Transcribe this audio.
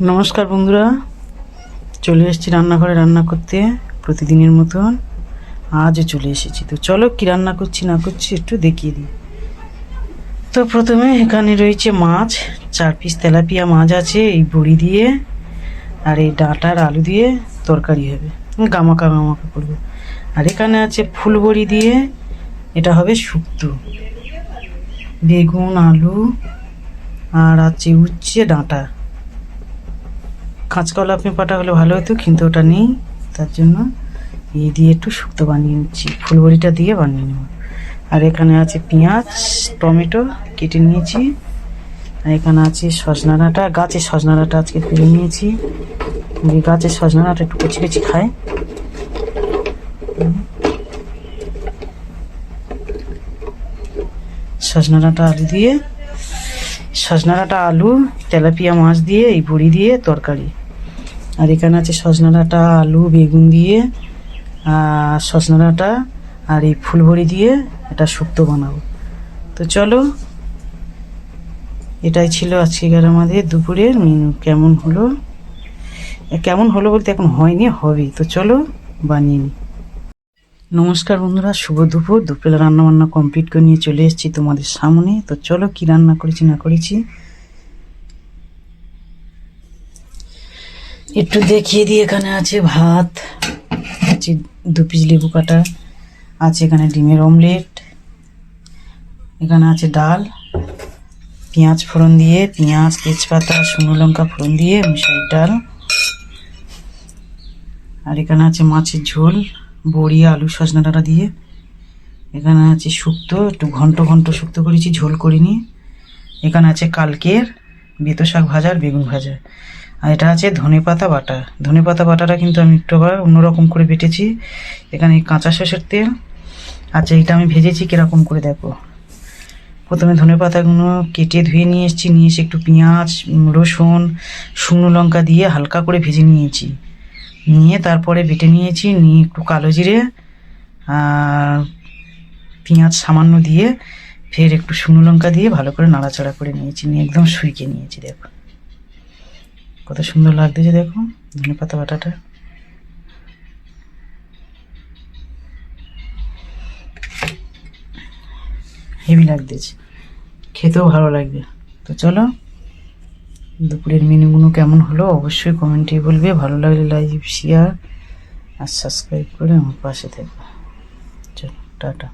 নমস্কার বন্ধুরা, চলে এসেছি রান্নাঘরে রান্না করতে প্রতিদিনের মতন। আজও চলে এসেছি, তো চলো কি রান্না করছি না করছি একটু দেখিয়ে দিই। তো প্রথমে এখানে রয়েছে মাছ, 4 পিস তেলাপিয়া মাছ আছে, এই বড়ি দিয়ে আর এই ডাঁটার আলু দিয়ে তরকারি হবে, গামাকা গামাকা করবো। আর এখানে আছে ফুল বড়ি দিয়ে, এটা হবে শুক্তো, বেগুন আলু আর আছে উচ্ছে ডাঁটা। কাঁচকলা পেঁপাটা হলে ভালো হতো, কিন্তু ওটা নেই, তার জন্য এই দিয়ে একটু শুক্তো বানিয়ে নিচ্ছি, ফুলবড়িটা দিয়ে বানিয়ে নেব। আর এখানে আছে পেঁয়াজ টমেটো কেটে নিয়েছি। আর এখানে আছে সজনা ডাঁটা, গাছের সজনা ডাঁটা আজকে তুলে নিয়েছি। এই গাছের সজনা ডাঁটা একটু কচি কচি খায়। সজনা ডাঁটা আলু দিয়ে, সজনা ডাঁটা আলু তেলাপিয়া মাছ দিয়ে এই বড়ি দিয়ে তরকারি। আর এখানে আছে সজনা ডাঁটা আলু বেগুন দিয়ে আর সজনা ডাঁটা আর এই ফুলবড়ি দিয়ে এটা শুক্তো বানাবো। তো চলো, এটাই ছিল আজকের আমাদের দুপুরের মেনু। কেমন হলো বলতে এখন হয়নি, হবে। তো চলো বানিয়ে নিই। নমস্কার বন্ধুরা, শুভ দুপুর। দুপুরে রান্না বান্না কমপ্লিট করে নিয়ে চলে এসেছি তোমাদের সামনে। তো চলো কি রান্না করেছি না করেছি একটু দেখিয়ে দিই। এখানে আছে ভাত, আছে 2 পিস লেবু কাটা, আছে এখানে ডিমের অমলেট, এখানে আছে ডাল, পেঁয়াজ ফোড়ন দিয়ে, পেঁয়াজ তেজপাতা শুকনো লঙ্কা ফোড়ন দিয়ে মিশাই ডাল। আর এখানে আছে মাছের ঝোল, বড়ি আলু সজনা ডাঁটা দিয়ে। এখানে আছে শুক্তো, একটু ঘন্ট ঘন্ট শুক্তো করেছি, ঝোল করিনি। এখানে আছে কালকের বেতো শাক ভাজা আর বেগুন ভাজা। আর এটা আছে ধনেপাতা বাটা। ধনেপাতা বাটাটা কিন্তু আমি একটু আবার অন্যরকম করে বেটেছি। এখানে কাঁচা সরষের তেল আচ্ছা, এটা আমি ভেজেছি কীরকম করে দেখো। প্রথমে ধনেপাতাগুলো কেটে ধুয়ে নিয়ে এসেছি, নিয়ে এসে একটু পেঁয়াজ রসুন শুকনো লঙ্কা দিয়ে হালকা করে ভেজে নিয়েছি, নিয়ে তারপরে বেটে নিয়েছি, নিয়ে একটু কালো জিরে আর পেঁয়াজ সামান্য দিয়ে ফের একটু শুকনো লঙ্কা দিয়ে ভালো করে নাড়াচাড়া করে নিয়েছি, নিয়ে একদম শুইকে নিয়েছি। দেখো কত সুন্দর লাগতেছে, দেখো ধনেপাতা বাটাটা। হেভি লাগতেছে, খেতেও ভালো লাগবে। তো চলো, দুপুরের মেনুগুলো কেমন হলো অবশ্যই কমেন্টে বলবে। ভালো লাগলে লাইক শেয়ার আর সাবস্ক্রাইব করে আমার পাশে থাকবে। চলো টাটা।